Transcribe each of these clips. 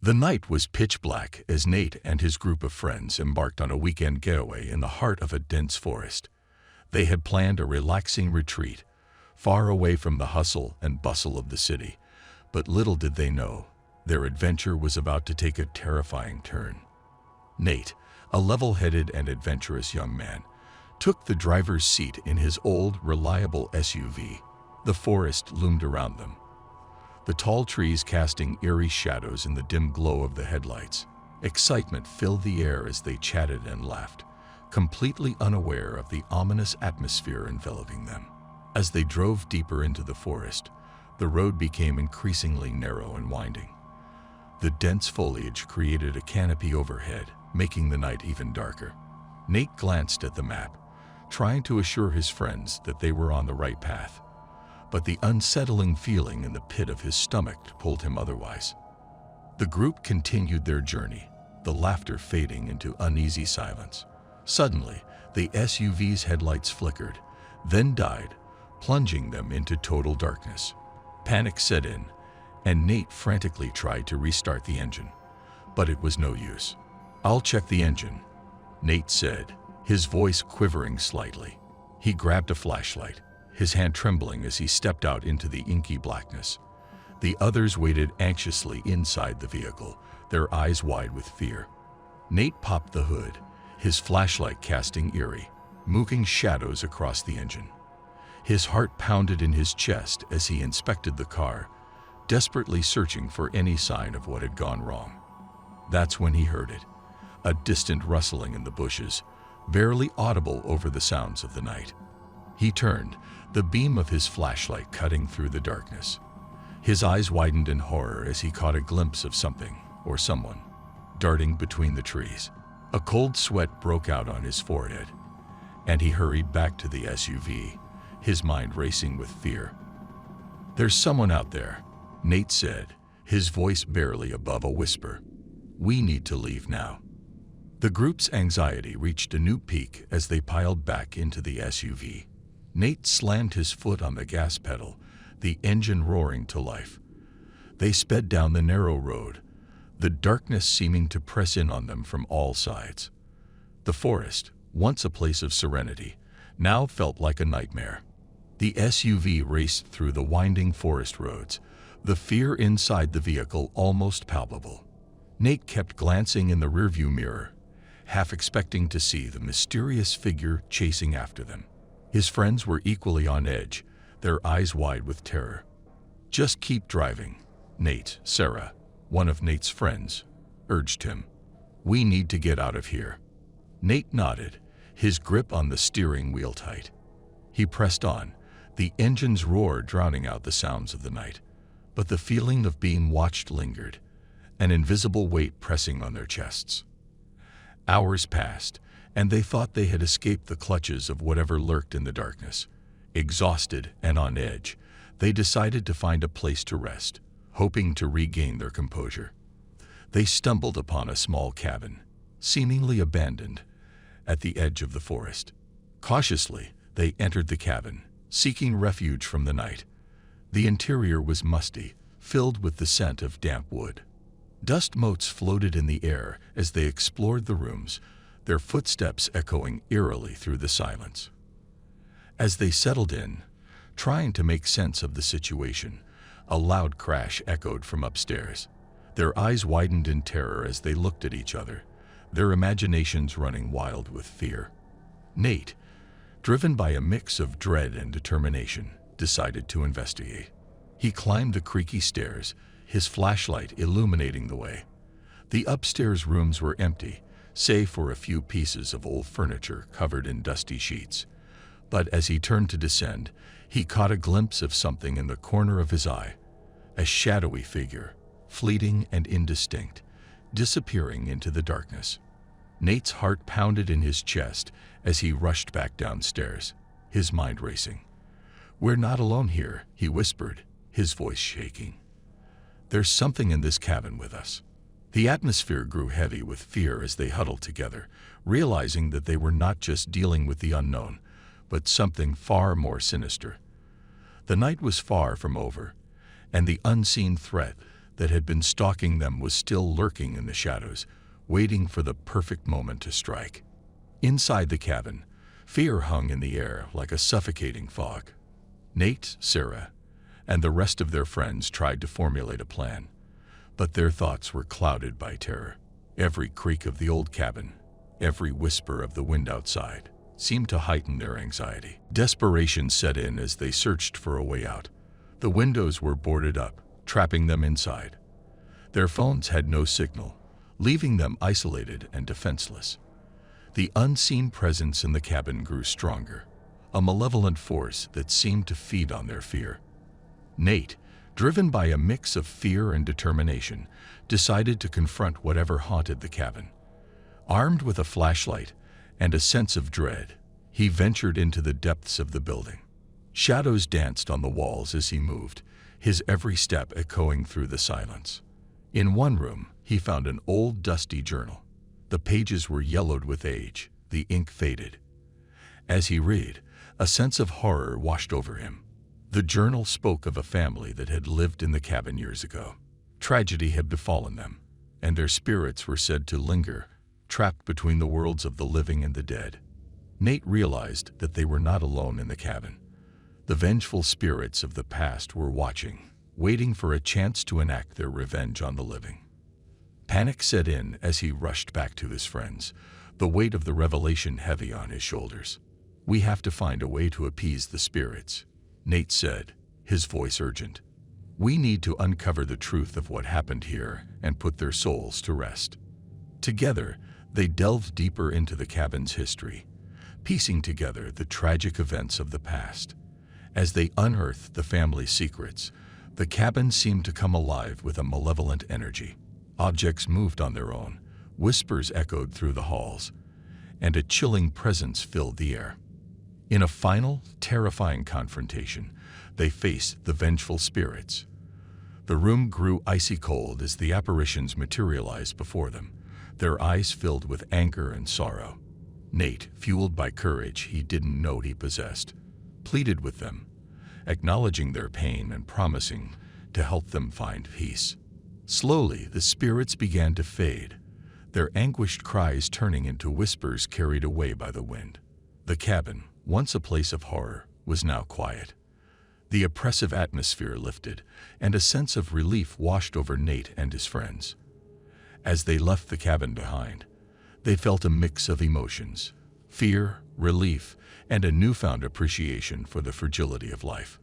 The night was pitch black as Nate and his group of friends embarked on a weekend getaway in the heart of a dense forest. They had planned a relaxing retreat, far away from the hustle and bustle of the city, but little did they know, their adventure was about to take a terrifying turn. Nate, a level-headed and adventurous young man, took the driver's seat in his old, reliable SUV. The forest loomed around them, the tall trees casting eerie shadows in the dim glow of the headlights. Excitement filled the air as they chatted and laughed, completely unaware of the ominous atmosphere enveloping them. As they drove deeper into the forest, the road became increasingly narrow and winding. The dense foliage created a canopy overhead, making the night even darker. Nate glanced at the map, trying to assure his friends that they were on the right path. But the unsettling feeling in the pit of his stomach told him otherwise. The group continued their journey, the laughter fading into uneasy silence. Suddenly, the SUV's headlights flickered, then died, plunging them into total darkness. Panic set in, and Nate frantically tried to restart the engine, but it was no use. "I'll check the engine," Nate said, his voice quivering slightly. He grabbed a flashlight, his hand trembling as he stepped out into the inky blackness. The others waited anxiously inside the vehicle, their eyes wide with fear. Nate popped the hood, his flashlight casting eerie, moving shadows across the engine. His heart pounded in his chest as he inspected the car, desperately searching for any sign of what had gone wrong. That's when he heard it, a distant rustling in the bushes, barely audible over the sounds of the night. He turned, the beam of his flashlight cutting through the darkness. His eyes widened in horror as he caught a glimpse of something, or someone, darting between the trees. A cold sweat broke out on his forehead, and he hurried back to the SUV, his mind racing with fear. "There's someone out there," Nate said, his voice barely above a whisper. "We need to leave now." The group's anxiety reached a new peak as they piled back into the SUV. Nate slammed his foot on the gas pedal, the engine roaring to life. They sped down the narrow road, the darkness seeming to press in on them from all sides. The forest, once a place of serenity, now felt like a nightmare. The SUV raced through the winding forest roads, the fear inside the vehicle almost palpable. Nate kept glancing in the rearview mirror, half expecting to see the mysterious figure chasing after them. His friends were equally on edge, their eyes wide with terror. "Just keep driving," Nate, Sarah, one of Nate's friends, urged him. "We need to get out of here." Nate nodded, his grip on the steering wheel tight. He pressed on, the engine's roar drowning out the sounds of the night. But the feeling of being watched lingered, an invisible weight pressing on their chests. Hours passed, and they thought they had escaped the clutches of whatever lurked in the darkness. Exhausted and on edge, they decided to find a place to rest, hoping to regain their composure. They stumbled upon a small cabin, seemingly abandoned, at the edge of the forest. Cautiously, they entered the cabin, seeking refuge from the night. The interior was musty, filled with the scent of damp wood. Dust motes floated in the air as they explored the rooms, their footsteps echoing eerily through the silence. As they settled in, trying to make sense of the situation, a loud crash echoed from upstairs. Their eyes widened in terror as they looked at each other, their imaginations running wild with fear. Nate, driven by a mix of dread and determination, decided to investigate. He climbed the creaky stairs, his flashlight illuminating the way. The upstairs rooms were empty, save for a few pieces of old furniture covered in dusty sheets. But as he turned to descend, he caught a glimpse of something in the corner of his eye, a shadowy figure, fleeting and indistinct, disappearing into the darkness. Nate's heart pounded in his chest as he rushed back downstairs, his mind racing. "We're not alone here," he whispered, his voice shaking. "There's something in this cabin with us." The atmosphere grew heavy with fear as they huddled together, realizing that they were not just dealing with the unknown, but something far more sinister. The night was far from over, and the unseen threat that had been stalking them was still lurking in the shadows, waiting for the perfect moment to strike. Inside the cabin, fear hung in the air like a suffocating fog. Nate, Sarah, and the rest of their friends tried to formulate a plan, but their thoughts were clouded by terror. Every creak of the old cabin, every whisper of the wind outside, seemed to heighten their anxiety. Desperation set in as they searched for a way out. The windows were boarded up, trapping them inside. Their phones had no signal, leaving them isolated and defenseless. The unseen presence in the cabin grew stronger, a malevolent force that seemed to feed on their fear. Nate, driven by a mix of fear and determination, decided to confront whatever haunted the cabin. Armed with a flashlight and a sense of dread, he ventured into the depths of the building. Shadows danced on the walls as he moved, his every step echoing through the silence. In one room, he found an old, dusty journal. The pages were yellowed with age, the ink faded. As he read, a sense of horror washed over him. The journal spoke of a family that had lived in the cabin years ago. Tragedy had befallen them, and their spirits were said to linger, trapped between the worlds of the living and the dead. Nate realized that they were not alone in the cabin. The vengeful spirits of the past were watching, waiting for a chance to enact their revenge on the living. Panic set in as he rushed back to his friends, the weight of the revelation heavy on his shoulders. "We have to find a way to appease the spirits," Nate said, his voice urgent. "We need to uncover the truth of what happened here and put their souls to rest." Together, they delved deeper into the cabin's history, piecing together the tragic events of the past. As they unearthed the family's secrets, the cabin seemed to come alive with a malevolent energy. Objects moved on their own, whispers echoed through the halls, and a chilling presence filled the air. In a final, terrifying confrontation, they faced the vengeful spirits. The room grew icy cold as the apparitions materialized before them, their eyes filled with anger and sorrow. Nate, fueled by courage he didn't know he possessed, pleaded with them, acknowledging their pain and promising to help them find peace. Slowly, the spirits began to fade, their anguished cries turning into whispers carried away by the wind. The cabin, once a place of horror, was now quiet. The oppressive atmosphere lifted, and a sense of relief washed over Nate and his friends. As they left the cabin behind, they felt a mix of emotions: fear, relief, and a newfound appreciation for the fragility of life.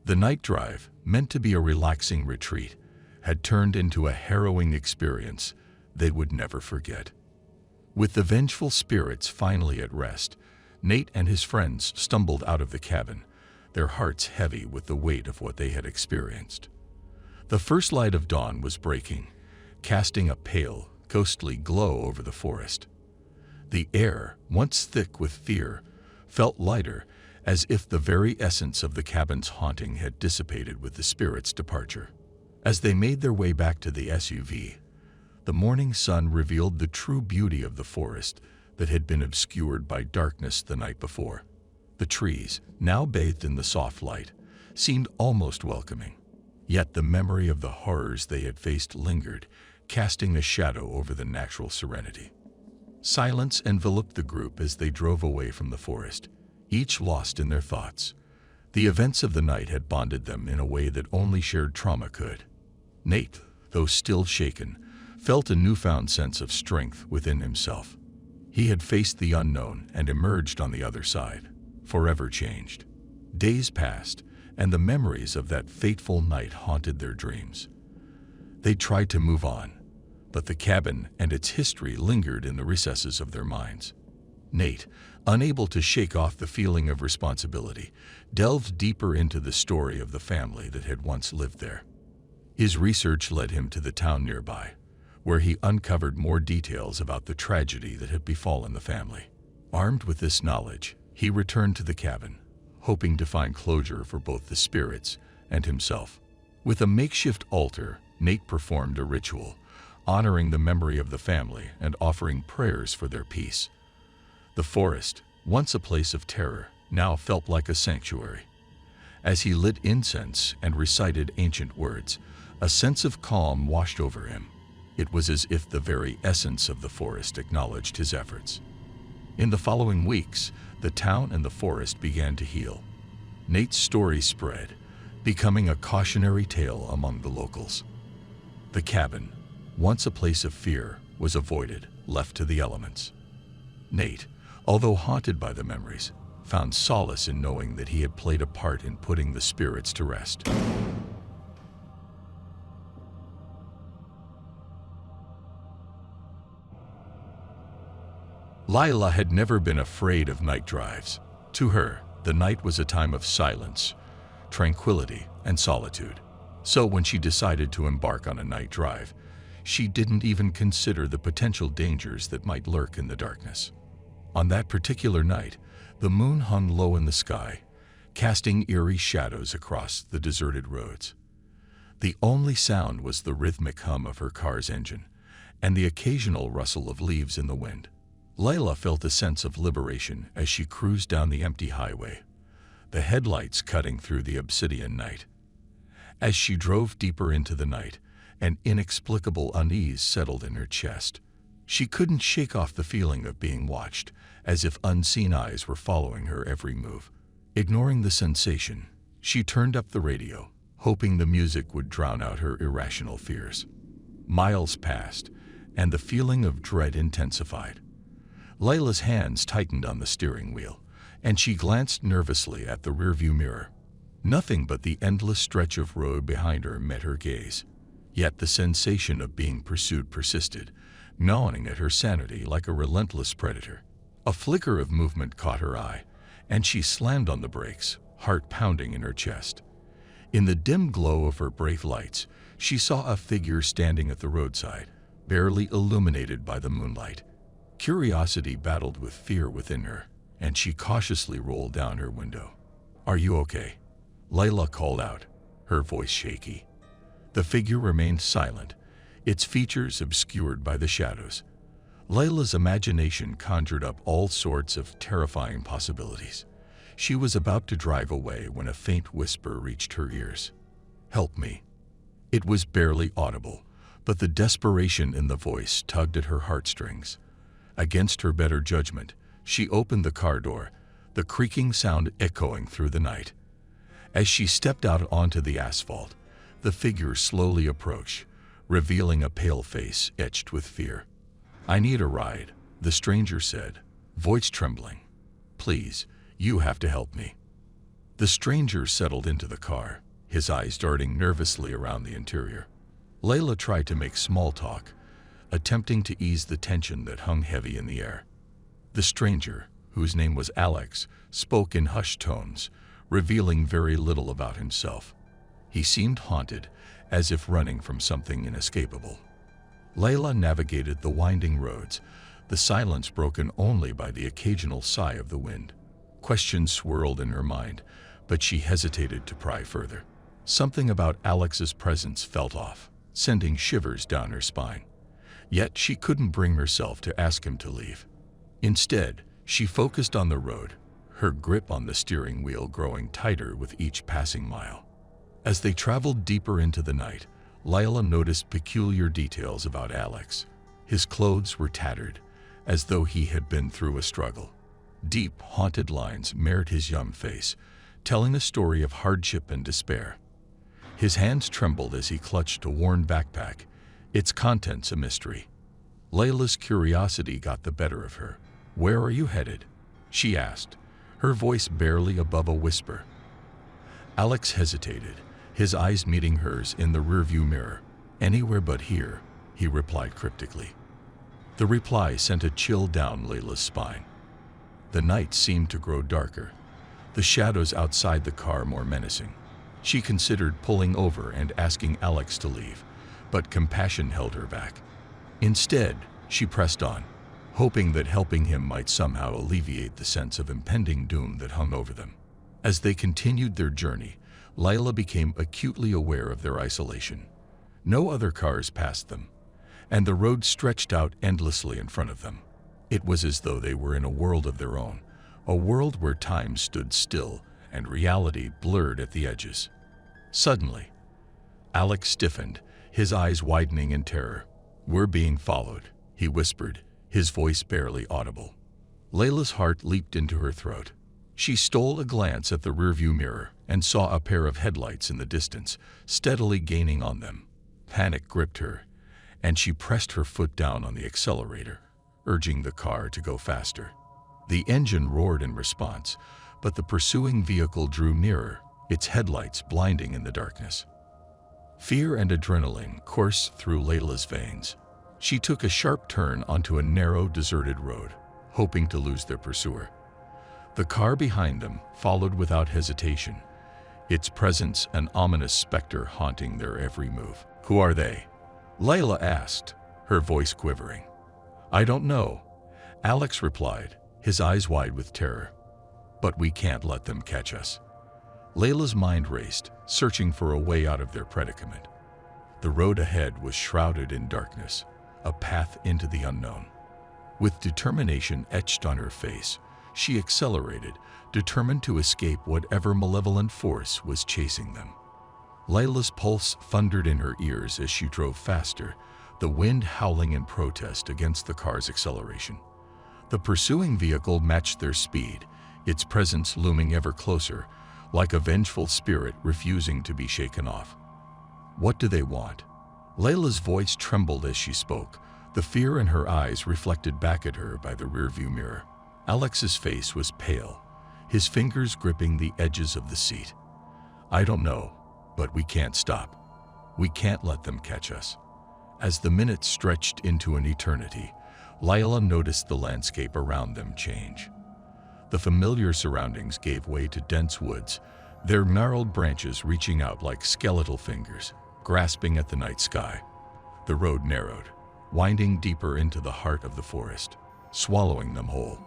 The night drive, meant to be a relaxing retreat, had turned into a harrowing experience they would never forget. With the vengeful spirits finally at rest, Nate and his friends stumbled out of the cabin, their hearts heavy with the weight of what they had experienced. The first light of dawn was breaking, casting a pale, ghostly glow over the forest. The air, once thick with fear, felt lighter, as if the very essence of the cabin's haunting had dissipated with the spirit's departure. As they made their way back to the SUV, the morning sun revealed the true beauty of the forest that had been obscured by darkness the night before. The trees, now bathed in the soft light, seemed almost welcoming. Yet the memory of the horrors they had faced lingered, casting a shadow over the natural serenity. Silence enveloped the group as they drove away from the forest, each lost in their thoughts. The events of the night had bonded them in a way that only shared trauma could. Nate, though still shaken, felt a newfound sense of strength within himself. He had faced the unknown and emerged on the other side, forever changed. Days passed, and the memories of that fateful night haunted their dreams. They tried to move on, but the cabin and its history lingered in the recesses of their minds. Nate, unable to shake off the feeling of responsibility, delved deeper into the story of the family that had once lived there. His research led him to the town nearby, where he uncovered more details about the tragedy that had befallen the family. Armed with this knowledge, he returned to the cabin, hoping to find closure for both the spirits and himself. With a makeshift altar, Nate performed a ritual, honoring the memory of the family and offering prayers for their peace. The forest, once a place of terror, now felt like a sanctuary. As he lit incense and recited ancient words, A sense of calm washed over him. It was as if the very essence of the forest acknowledged his efforts. In the following weeks, the town and the forest began to heal. Nate's story spread, becoming a cautionary tale among the locals. The cabin, once a place of fear, was avoided, left to the elements. Nate, although haunted by the memories, found solace in knowing that he had played a part in putting the spirits to rest. Lila had never been afraid of night drives. To her, the night was a time of silence, tranquility, and solitude. So when she decided to embark on a night drive, she didn't even consider the potential dangers that might lurk in the darkness. On that particular night, the moon hung low in the sky, casting eerie shadows across the deserted roads. The only sound was the rhythmic hum of her car's engine and the occasional rustle of leaves in the wind. Layla felt a sense of liberation as she cruised down the empty highway, the headlights cutting through the obsidian night. As she drove deeper into the night, an inexplicable unease settled in her chest. She couldn't shake off the feeling of being watched, as if unseen eyes were following her every move. Ignoring the sensation, she turned up the radio, hoping the music would drown out her irrational fears. Miles passed, and the feeling of dread intensified. Layla's hands tightened on the steering wheel, and she glanced nervously at the rearview mirror. Nothing but the endless stretch of road behind her met her gaze. Yet the sensation of being pursued persisted, gnawing at her sanity like a relentless predator. A flicker of movement caught her eye, and she slammed on the brakes, heart pounding in her chest. In the dim glow of her brake lights, she saw a figure standing at the roadside, barely illuminated by the moonlight. Curiosity battled with fear within her, and she cautiously rolled down her window. "Are you okay?" Layla called out, her voice shaky. The figure remained silent, its features obscured by the shadows. Layla's imagination conjured up all sorts of terrifying possibilities. She was about to drive away when a faint whisper reached her ears. "Help me." It was barely audible, but the desperation in the voice tugged at her heartstrings. Against her better judgment, she opened the car door, the creaking sound echoing through the night. As she stepped out onto the asphalt, the figure slowly approached, revealing a pale face etched with fear. "I need a ride," the stranger said, voice trembling. "Please, you have to help me." The stranger settled into the car, his eyes darting nervously around the interior. Layla tried to make small talk, attempting to ease the tension that hung heavy in the air. The stranger, whose name was Alex, spoke in hushed tones, revealing very little about himself. He seemed haunted, as if running from something inescapable. Layla navigated the winding roads, the silence broken only by the occasional sigh of the wind. Questions swirled in her mind, but she hesitated to pry further. Something about Alex's presence felt off, sending shivers down her spine. Yet she couldn't bring herself to ask him to leave. Instead, she focused on the road, her grip on the steering wheel growing tighter with each passing mile. As they traveled deeper into the night, Layla noticed peculiar details about Alex. His clothes were tattered, as though he had been through a struggle. Deep, haunted lines marred his young face, telling a story of hardship and despair. His hands trembled as he clutched a worn backpack, its contents a mystery. Layla's curiosity got the better of her. "Where are you headed?" she asked, her voice barely above a whisper. Alex hesitated, his eyes meeting hers in the rearview mirror. "Anywhere but here," he replied cryptically. The reply sent a chill down Layla's spine. The night seemed to grow darker, the shadows outside the car more menacing. She considered pulling over and asking Alex to leave, but compassion held her back. Instead, she pressed on, hoping that helping him might somehow alleviate the sense of impending doom that hung over them. As they continued their journey, Layla became acutely aware of their isolation. No other cars passed them, and the road stretched out endlessly in front of them. It was as though they were in a world of their own, a world where time stood still and reality blurred at the edges. Suddenly, Alex stiffened, his eyes widening in terror. "We're being followed," he whispered, his voice barely audible. Layla's heart leaped into her throat. She stole a glance at the rearview mirror and saw a pair of headlights in the distance, steadily gaining on them. Panic gripped her, and she pressed her foot down on the accelerator, urging the car to go faster. The engine roared in response, but the pursuing vehicle drew nearer, its headlights blinding in the darkness. Fear and adrenaline coursed through Layla's veins. She took a sharp turn onto a narrow, deserted road, hoping to lose their pursuer. The car behind them followed without hesitation, its presence an ominous specter haunting their every move. "Who are they?" Layla asked, her voice quivering. "I don't know," Alex replied, his eyes wide with terror. "But we can't let them catch us." Layla's mind raced, searching for a way out of their predicament. The road ahead was shrouded in darkness, a path into the unknown. With determination etched on her face, she accelerated, determined to escape whatever malevolent force was chasing them. Layla's pulse thundered in her ears as she drove faster, the wind howling in protest against the car's acceleration. The pursuing vehicle matched their speed, its presence looming ever closer, like a vengeful spirit refusing to be shaken off. "What do they want?" Layla's voice trembled as she spoke, the fear in her eyes reflected back at her by the rearview mirror. Alex's face was pale, his fingers gripping the edges of the seat. "I don't know, but we can't stop. We can't let them catch us." As the minutes stretched into an eternity, Layla noticed the landscape around them change. The familiar surroundings gave way to dense woods, their gnarled branches reaching out like skeletal fingers, grasping at the night sky. The road narrowed, winding deeper into the heart of the forest, swallowing them whole.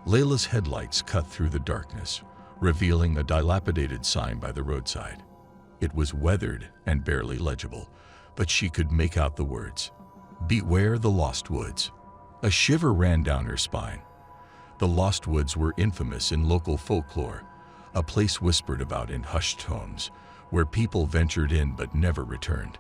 Layla's headlights cut through the darkness, revealing a dilapidated sign by the roadside. It was weathered and barely legible, but she could make out the words, "Beware the Lost Woods." A shiver ran down her spine. The Lost Woods were infamous in local folklore, a place whispered about in hushed tones, where people ventured in but never returned.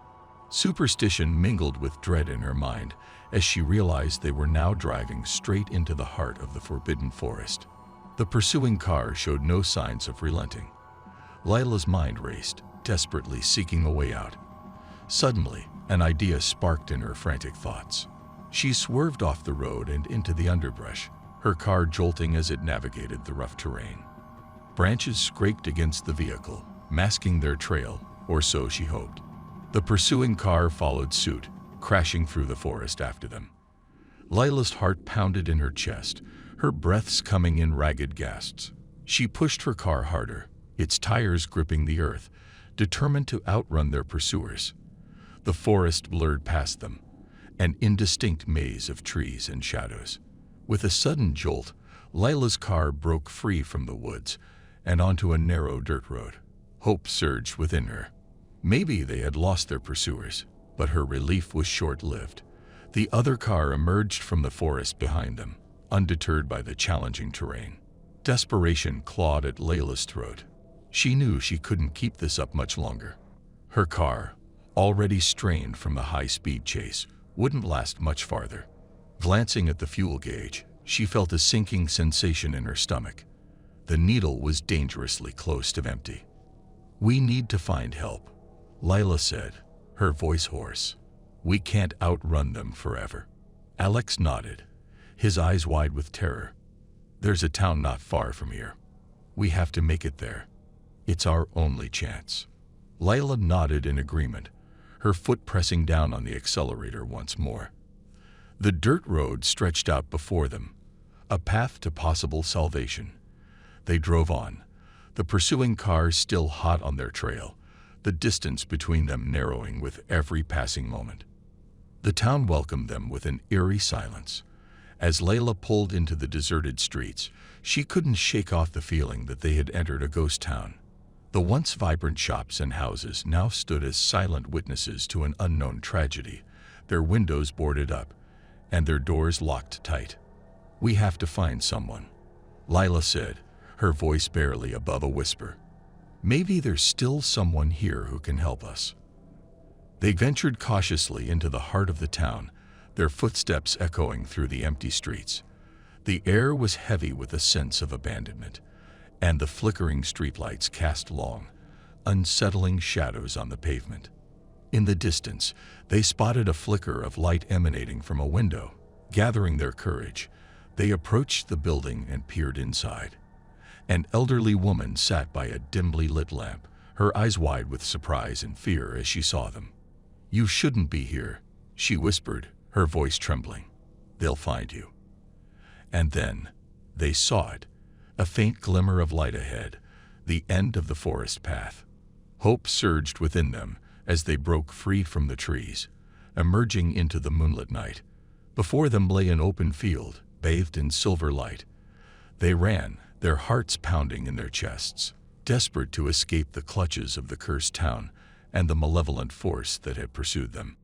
Superstition mingled with dread in her mind as she realized they were now driving straight into the heart of the forbidden forest. The pursuing car showed no signs of relenting. Layla's mind raced, desperately seeking a way out. Suddenly, an idea sparked in her frantic thoughts. She swerved off the road and into the underbrush, her car jolting as it navigated the rough terrain. Branches scraped against the vehicle, masking their trail, or so she hoped. The pursuing car followed suit, crashing through the forest after them. Layla's heart pounded in her chest, her breaths coming in ragged gasps. She pushed her car harder, its tires gripping the earth, determined to outrun their pursuers. The forest blurred past them, an indistinct maze of trees and shadows. With a sudden jolt, Layla's car broke free from the woods and onto a narrow dirt road. Hope surged within her. Maybe they had lost their pursuers, but her relief was short-lived. The other car emerged from the forest behind them, undeterred by the challenging terrain. Desperation clawed at Layla's throat. She knew she couldn't keep this up much longer. Her car, already strained from the high-speed chase, wouldn't last much farther. Glancing at the fuel gauge, she felt a sinking sensation in her stomach. The needle was dangerously close to empty. "We need to find help," Layla said, her voice hoarse. "We can't outrun them forever." Alex nodded, his eyes wide with terror. "There's a town not far from here. We have to make it there. It's our only chance." Layla nodded in agreement, her foot pressing down on the accelerator once more. The dirt road stretched out before them, a path to possible salvation. They drove on, the pursuing cars still hot on their trail, the distance between them narrowing with every passing moment. The town welcomed them with an eerie silence. As Layla pulled into the deserted streets, she couldn't shake off the feeling that they had entered a ghost town. The once vibrant shops and houses now stood as silent witnesses to an unknown tragedy, their windows boarded up, and their doors locked tight. "We have to find someone," Layla said, her voice barely above a whisper. "Maybe there's still someone here who can help us." They ventured cautiously into the heart of the town, their footsteps echoing through the empty streets. The air was heavy with a sense of abandonment, and the flickering streetlights cast long, unsettling shadows on the pavement. In the distance, they spotted a flicker of light emanating from a window. Gathering their courage, they approached the building and peered inside. An elderly woman sat by a dimly lit lamp, her eyes wide with surprise and fear as she saw them. "You shouldn't be here," she whispered, her voice trembling. "They'll find you." And then they saw it, a faint glimmer of light ahead, the end of the forest path. Hope surged within them as they broke free from the trees, emerging into the moonlit night. Before them lay an open field, bathed in silver light. They ran, their hearts pounding in their chests, desperate to escape the clutches of the cursed town and the malevolent force that had pursued them.